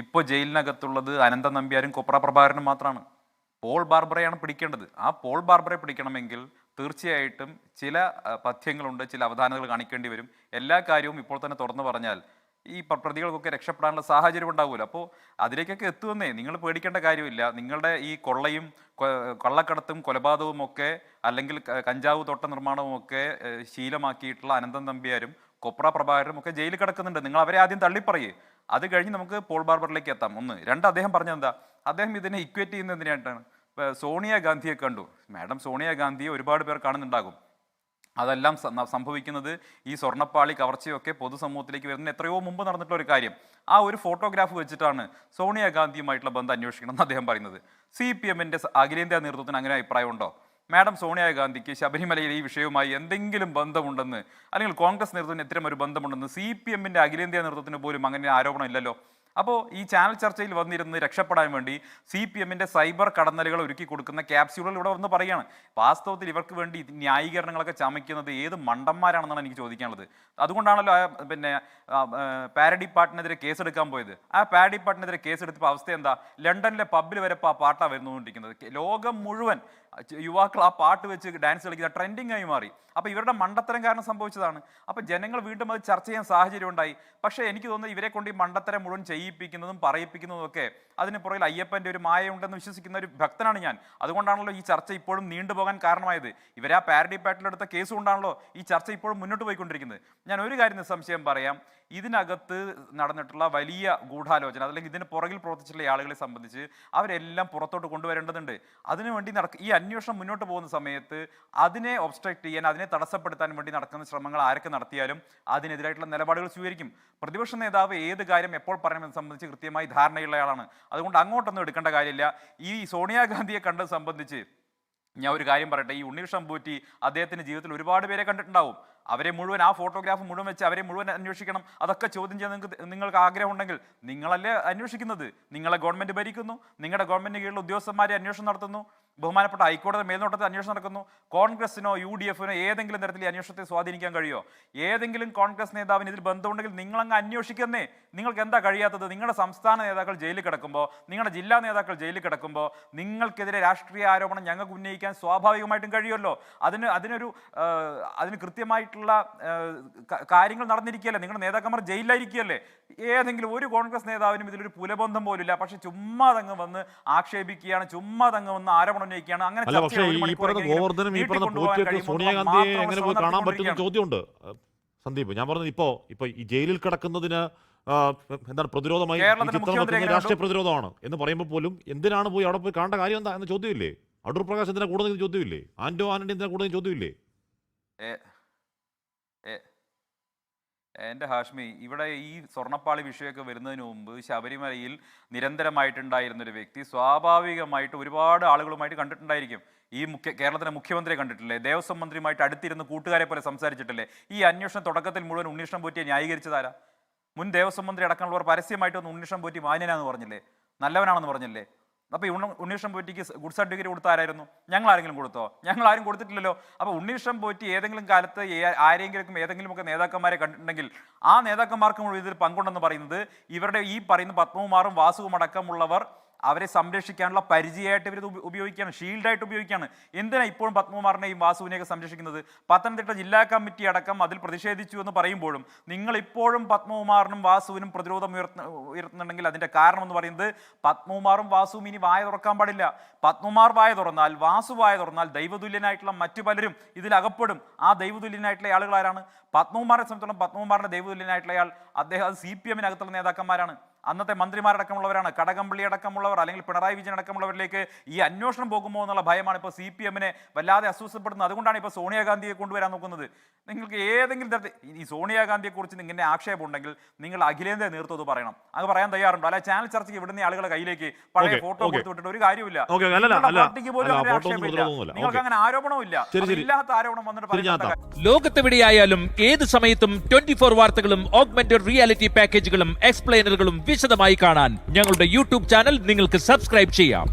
ഇപ്പോൾ ജയിലിനകത്തുള്ളത് അനന്ത നമ്പ്യാരും കൊപ്ര പ്രഭാകരനും മാത്രമാണ്. പോൾ ബാർബറയാണ് പിടിക്കേണ്ടത്. ആ പോൾ ബാർബറെ പിടിക്കണമെങ്കിൽ തീർച്ചയായിട്ടും ചില പഥ്യങ്ങളുണ്ട്, ചില അവധാനതകൾ കാണിക്കേണ്ടി വരും. എല്ലാ കാര്യവും ഇപ്പോൾ തന്നെ തുറന്നു പറഞ്ഞാൽ ഈ പ്രതികൾക്കൊക്കെ രക്ഷപ്പെടാനുള്ള സാഹചര്യം ഉണ്ടാവുമല്ലോ. അപ്പോൾ അതിലേക്കൊക്കെ എത്തുമെന്നേ, നിങ്ങൾ പേടിക്കേണ്ട കാര്യമില്ല. നിങ്ങളുടെ ഈ കൊള്ളയും കള്ളക്കടത്തും കൊലപാതകവും ഒക്കെ അല്ലെങ്കിൽ കഞ്ചാവ് തോട്ട നിർമ്മാണവും ഒക്കെ ശീലമാക്കിയിട്ടുള്ള അനന്തൻ നമ്പ്യാരും കൊപ്ര പ്രഭാകരനും ഒക്കെ ജയിലിൽ കിടക്കുന്നുണ്ട്. നിങ്ങൾ അവരെ ആദ്യം തള്ളിപ്പറയേ, അത് കഴിഞ്ഞ് നമുക്ക് പോൾ ബാർബറിലേക്ക് എത്താം. ഒന്ന് രണ്ട്, അദ്ദേഹം പറഞ്ഞത് എന്താ, അദ്ദേഹം ഇതിനെ ഇക്വേറ്റ് ചെയ്യുന്നത് എന്തിനായിട്ടാണ്? സോണിയ ഗാന്ധിയെ കണ്ടു. മാഡം സോണിയ ഗാന്ധിയെ ഒരുപാട് പേർ കാണുന്നുണ്ടാകും. അതെല്ലാം സംഭവിക്കുന്നത് ഈ സ്വർണ്ണപ്പാളി കവർച്ചയൊക്കെ പൊതുസമൂഹത്തിലേക്ക് വരുന്ന എത്രയോ മുമ്പ് നടന്നിട്ടുള്ള ഒരു കാര്യം. ആ ഒരു ഫോട്ടോഗ്രാഫ് വെച്ചിട്ടാണ് സോണിയാഗാന്ധിയുമായിട്ടുള്ള ബന്ധം അന്വേഷിക്കണം എന്ന് അദ്ദേഹം പറയുന്നത്. CPM-ന്റെ അഖിലേന്ത്യാ നേതൃത്വത്തിന് അങ്ങനെ അഭിപ്രായമുണ്ടോ? മാഡം സോണിയാഗാന്ധിക്ക് ശബരിമലയിൽ ഈ വിഷയവുമായി എന്തെങ്കിലും ബന്ധമുണ്ടെന്ന്, അല്ലെങ്കിൽ കോൺഗ്രസ് നേതൃത്വത്തിന് ഇത്തരം ഒരു ബന്ധമുണ്ടെന്ന് CPM-ന്റെ അഖിലേന്ത്യാ നേതൃത്വത്തിന് പോലും അങ്ങനെ ആരോപണം ഇല്ലല്ലോ. അപ്പോൾ ഈ ചാനൽ ചർച്ചയിൽ വന്നിരുന്ന് രക്ഷപ്പെടാൻ വേണ്ടി CPM-ന്റെ സൈബർ കടന്നലുകൾ ഒരുക്കി കൊടുക്കുന്ന ക്യാപ്സ്യൂളുകൾ ഇവിടെ വന്ന് പറയുകയാണ്. വാസ്തവത്തിൽ ഇവർക്ക് വേണ്ടി ന്യായീകരണങ്ങളൊക്കെ ചമയ്ക്കുന്നത് ഏത് മണ്ടന്മാരാണെന്നാണ് എനിക്ക് ചോദിക്കാനുള്ളത്. അതുകൊണ്ടാണല്ലോ പാരഡി പാട്ടിനെതിരെ കേസെടുക്കാൻ പോയത്. ആ പാരഡി പാട്ടിനെതിരെ കേസെടുത്തപ്പോൾ അവസ്ഥ എന്താ? ലണ്ടനിലെ പബ്ബിൽ വരെ ആ പാട്ടാണ് വരുന്നുകൊണ്ടിരിക്കുന്നത്. ലോകം മുഴുവൻ യുവാക്കൾ ആ പാട്ട് വെച്ച് ഡാൻസ് കളിക്കുന്ന ട്രെൻഡിങ് ആയി മാറി. അപ്പോൾ ഇവരുടെ മണ്ടത്തരം കാരണം സംഭവിച്ചതാണ്. അപ്പോൾ ജനങ്ങൾ വീണ്ടും അത് ചർച്ച ചെയ്യാൻ സാഹചര്യം ഉണ്ടായി. പക്ഷേ എനിക്ക് തോന്നുന്നത് ഇവരെ കൊണ്ട് ഈ മണ്ടത്തരം മുഴുവൻ ചെയ്യിപ്പിക്കുന്നതും പറയിപ്പിക്കുന്നതും ഒക്കെ അതിന് പുറകിൽ അയ്യപ്പൻ്റെ ഒരു മായ ഉണ്ടെന്ന് വിശ്വസിക്കുന്ന ഒരു ഭക്തനാണ് ഞാൻ. അതുകൊണ്ടാണല്ലോ ഈ ചർച്ച ഇപ്പോഴും നീണ്ടുപോകാൻ കാരണമായത്. ഇവരെ ആ പാരഡി പാട്ടിലെടുത്ത കേസ് കൊണ്ടാണല്ലോ ഈ ചർച്ച ഇപ്പോഴും മുന്നോട്ട് പോയിക്കൊണ്ടിരിക്കുന്നത്. ഞാൻ ഒരു കാര്യം നിസ്സംശയം പറയാം, ഇതിനകത്ത് നടന്നിട്ടുള്ള വലിയ ഗൂഢാലോചന, അല്ലെങ്കിൽ ഇതിന് പുറകിൽ പ്രവർത്തിച്ചിട്ടുള്ള ആളുകളെ സംബന്ധിച്ച് അവരെല്ലാം പുറത്തോട്ട് കൊണ്ടുവരേണ്ടതുണ്ട്. അതിനുവേണ്ടി ഈ അന്വേഷണം മുന്നോട്ട് പോകുന്ന സമയത്ത് അതിനെ ഒബ്സ്ട്രക്ട് ചെയ്യാൻ, അതിനെ തടസ്സപ്പെടുത്താൻ വേണ്ടി നടക്കുന്ന ശ്രമങ്ങൾ ആരൊക്കെ നടത്തിയാലും അതിനെതിരായിട്ടുള്ള നിലപാടുകൾ സ്വീകരിക്കും. പ്രതിപക്ഷ നേതാവ് ഏത് കാര്യം എപ്പോൾ പറയണമെന്ന് സംബന്ധിച്ച് കൃത്യമായി ധാരണയുള്ള ആളാണ്. അതുകൊണ്ട് അങ്ങോട്ടൊന്നും എടുക്കേണ്ട കാര്യമില്ല. ഈ സോണിയാഗാന്ധിയെ കണ്ടത് സംബന്ധിച്ച് ഞാൻ ഒരു കാര്യം പറയട്ടെ, ഈ ഉണ്ണികൃഷ്ണൻ പോറ്റി അദ്ദേഹത്തിൻ്റെ ജീവിതത്തിൽ ഒരുപാട് പേരെ കണ്ടിട്ടുണ്ടാവും. അവരെ മുഴുവൻ, ആ ഫോട്ടോഗ്രാഫ് മുഴുവൻ വെച്ച് അവരെ മുഴുവൻ അന്വേഷിക്കണം, അതൊക്കെ ചോദ്യം ചെയ്യാൻ നിങ്ങൾക്ക് ആഗ്രഹം ഉണ്ടെങ്കിൽ നിങ്ങളല്ലേ അന്വേഷിക്കുന്നത്. നിങ്ങളെ ഗവൺമെൻറ് ഭരിക്കുന്നു, നിങ്ങളുടെ ഗവൺമെൻറ് കീഴിലുള്ള ഉദ്യോഗസ്ഥന്മാരെ അന്വേഷണം നടത്തുന്നു, ബഹുമാനപ്പെട്ട ഹൈക്കോടതി മേൽനോട്ടത്തിൽ അന്വേഷണം നടക്കുന്നു. കോൺഗ്രസിനോ UDF-നോ ഏതെങ്കിലും തരത്തിൽ ഈ അന്വേഷണത്തെ സ്വാധീനിക്കാൻ കഴിയുമോ? ഏതെങ്കിലും കോൺഗ്രസ് നേതാവിന് ഇതിൽ ബന്ധമുണ്ടെങ്കിൽ നിങ്ങളങ്ങ് അന്വേഷിക്കുന്നേ. നിങ്ങൾക്ക് എന്താ കഴിയാത്തത്? നിങ്ങളുടെ സംസ്ഥാന നേതാക്കൾ ജയിലിൽ കിടക്കുമ്പോൾ, നിങ്ങളുടെ ജില്ലാ നേതാക്കൾ ജയിലിൽ കിടക്കുമ്പോൾ നിങ്ങൾക്കെതിരെ രാഷ്ട്രീയ ആരോപണം ഞങ്ങൾക്ക് ഉന്നയിക്കാൻ സ്വാഭാവികമായിട്ടും കഴിയുമല്ലോ. അതിന് കൃത്യമായിട്ടുള്ള കാര്യങ്ങൾ നടന്നിരിക്കുകയല്ലേ. നിങ്ങളുടെ നേതാക്കന്മാർ ജയിലിലായിരിക്കുകയല്ലേ. ഏതെങ്കിലും ഒരു കോൺഗ്രസ് നേതാവിനും ഇതിലൊരു പുലബന്ധം പോലില്ല. പക്ഷെ ചുമ്മാ തങ്ങ് വന്ന് ആക്ഷേപിക്കുകയാണ്, ചുമ്മാ തങ്ങ് വന്ന് ആരോപണം ഉന്നയിക്കുകയാണ്. അങ്ങനെ സോണിയാഗാന്ധിയെ എങ്ങനെ പോയി കാണാൻ പറ്റുന്ന ചോദ്യമുണ്ട് സന്ദീപ്. ഞാൻ പറഞ്ഞത് ഇപ്പൊ ഈ ജയിലിൽ കിടക്കുന്നതിന് എന്താണ് പ്രതിരോധമായി രാഷ്ട്രീയ പ്രതിരോധമാണ് എന്ന് പറയുമ്പോൾ പോലും എന്തിനാണ് പോയി അവിടെ പോയി കാണേണ്ട കാര്യം എന്താ എന്ന ചോദ്യമില്ലേ? അടൂർ പ്രകാശ് എന്തിനാ കൂടുതൽ ചോദ്യമില്ലേ? ആന്റോ ആന്റണി എന്തിനാ കൂടുതൽ ചോദ്യമില്ലേ? എൻ്റെ ഹാഷ്മി, ഇവിടെ ഈ സ്വർണ്ണപ്പാളി വിഷയമൊക്കെ വരുന്നതിന് മുമ്പ് ശബരിമലയിൽ നിരന്തരമായിട്ടുണ്ടായിരുന്നൊരു വ്യക്തി സ്വാഭാവികമായിട്ട് ഒരുപാട് ആളുകളുമായിട്ട് കണ്ടിട്ടുണ്ടായിരിക്കും. ഈ കേരളത്തിലെ മുഖ്യമന്ത്രിയെ കണ്ടിട്ടില്ലേ? ദേവസ്വം മന്ത്രിയുമായിട്ട് അടുത്തിരുന്ന് കൂട്ടുകാരെ പോലെ സംസാരിച്ചിട്ടില്ലേ? ഈ അന്വേഷണ തുടക്കത്തിൽ മുഴുവൻ ഉണ്ണികൃഷ്ണൻ പോറ്റിയെ ന്യായീകരിച്ചതാരാ? മുൻ ദേവസ്വം മന്ത്രി അടക്കമുള്ളവർ പരസ്യമായിട്ട് ഒന്ന് ഉണ്ണികൃഷ്ണൻ പോറ്റി മാന്യനാണെന്ന് പറഞ്ഞില്ലേ, നല്ലവനാണെന്ന് പറഞ്ഞില്ലേ? അപ്പോൾ ഉണ്ണികൃഷ്ണൻ പോറ്റിക്ക് ഗുഡ് സർട്ടിഫിക്കറ്റ് കൊടുത്ത ആരായിരുന്നു? ഞങ്ങൾ ആരെങ്കിലും കൊടുത്തോ? ഞങ്ങൾ ആരും കൊടുത്തിട്ടില്ലല്ലോ. അപ്പോൾ ഉണ്ണികൃഷ്ണൻ പോറ്റി ഏതെങ്കിലും കാലത്ത് ആരെങ്കിലും ഏതെങ്കിലുമൊക്കെ നേതാക്കന്മാരെ കണ്ടിട്ടുണ്ടെങ്കിൽ ആ നേതാക്കന്മാർക്ക് മുഴുവൻ ഇതിൽ പങ്കുണ്ടെന്ന് പറയുന്നത് ഇവരുടെ ഈ പറയുന്ന പത്മകുമാറും വാസുവും അടക്കമുള്ളവർ അവരെ സംരക്ഷിക്കാനുള്ള പരിചയമായിട്ട് ഇവർ ഉപയോഗിക്കുകയാണ്, ഷീൽഡായിട്ട് ഉപയോഗിക്കുകയാണ്. എന്തിനാണ് ഇപ്പോഴും പത്മകുമാറിനെയും വാസുവിനെയൊക്കെ സംരക്ഷിക്കുന്നത്? പത്തനംതിട്ട ജില്ലാ കമ്മിറ്റി അടക്കം അതിൽ പ്രതിഷേധിച്ചു എന്ന് പറയുമ്പോഴും നിങ്ങൾ ഇപ്പോഴും പത്മകുമാറിനും വാസുവിനും പ്രതിരോധം ഉയർത്തുന്നുണ്ടെങ്കിൽ അതിൻ്റെ കാരണം എന്ന് പറയുന്നത് പത്മകുമാറും വാസുവും ഇനി വായ തുറക്കാൻ പാടില്ല. പത്മകുമാർ വായ തുറന്നാൽ, വാസു വായ തുറന്നാൽ ദൈവതുല്യനായിട്ടുള്ള മറ്റു പലരും ഇതിലകപ്പെടും. ആ ദൈവതുല്യനായിട്ടുള്ള ആളുകൾ ആരാണ്? പത്മകുമാറിനെ സംബന്ധിച്ചിടത്തോളം പത്മകുമാറിന്റെ ദൈവതുല്യനായിട്ടുള്ള ആൾ അദ്ദേഹം CPM-നകത്തുള്ള നേതാക്കന്മാരാണ്, അന്നത്തെ മന്ത്രിമാരടക്കമുള്ളവരാണ്. കടകംപള്ളി അടക്കമുള്ളവർ, അല്ലെങ്കിൽ പിണറായി വിജയൻ അടക്കമുള്ളവരിലേക്ക് ഈ അന്വേഷണം പോകുമോ എന്നുള്ള ഭയമാണ് ഇപ്പോൾ CPM-നെ വല്ലാതെ അസ്വസ്ഥപ്പെടുന്നത്. അതുകൊണ്ടാണ് ഇപ്പോൾ സോണിയാഗാന്ധിയെ കൊണ്ടുവരാൻ നോക്കുന്നത്. നിങ്ങൾക്ക് ഏതെങ്കിലും തരത്തിൽ ഈ സോണിയാഗാന്ധിയെക്കുറിച്ച് നിങ്ങളുടെ ആക്ഷേപം ഉണ്ടെങ്കിൽ നിങ്ങൾ അഖിലേന്ത്യാ നേതൃത്വം പറയണം. അത് പറയാൻ തയ്യാറുണ്ടോ? അല്ലെ ചാനൽ ചർച്ചയ്ക്ക് ഇവിടുന്ന ആളുകളെ കയ്യിലേക്ക് പഴയ ഫോട്ടോ കൊടുത്തു വിട്ടിട്ട് ഒരു കാര്യമില്ല. നിങ്ങൾക്ക് അങ്ങനെ ആരോപണമില്ല. ഇല്ലാത്ത ആരോപണം വന്നിട്ട് ലോകത്തെവിടെയായാലും ഏത് സമയത്തും 24 വാർത്തകളും ഓഗ്മെന്റഡ് റിയാലിറ്റി പാക്കേജുകളും എക്സ്പ്ലെയിനറുകളും വിശദമായി കാണാൻ ഞങ്ങളുടെ YouTube ചാനൽ നിങ്ങൾക്ക് സബ്സ്ക്രൈബ് ചെയ്യാം.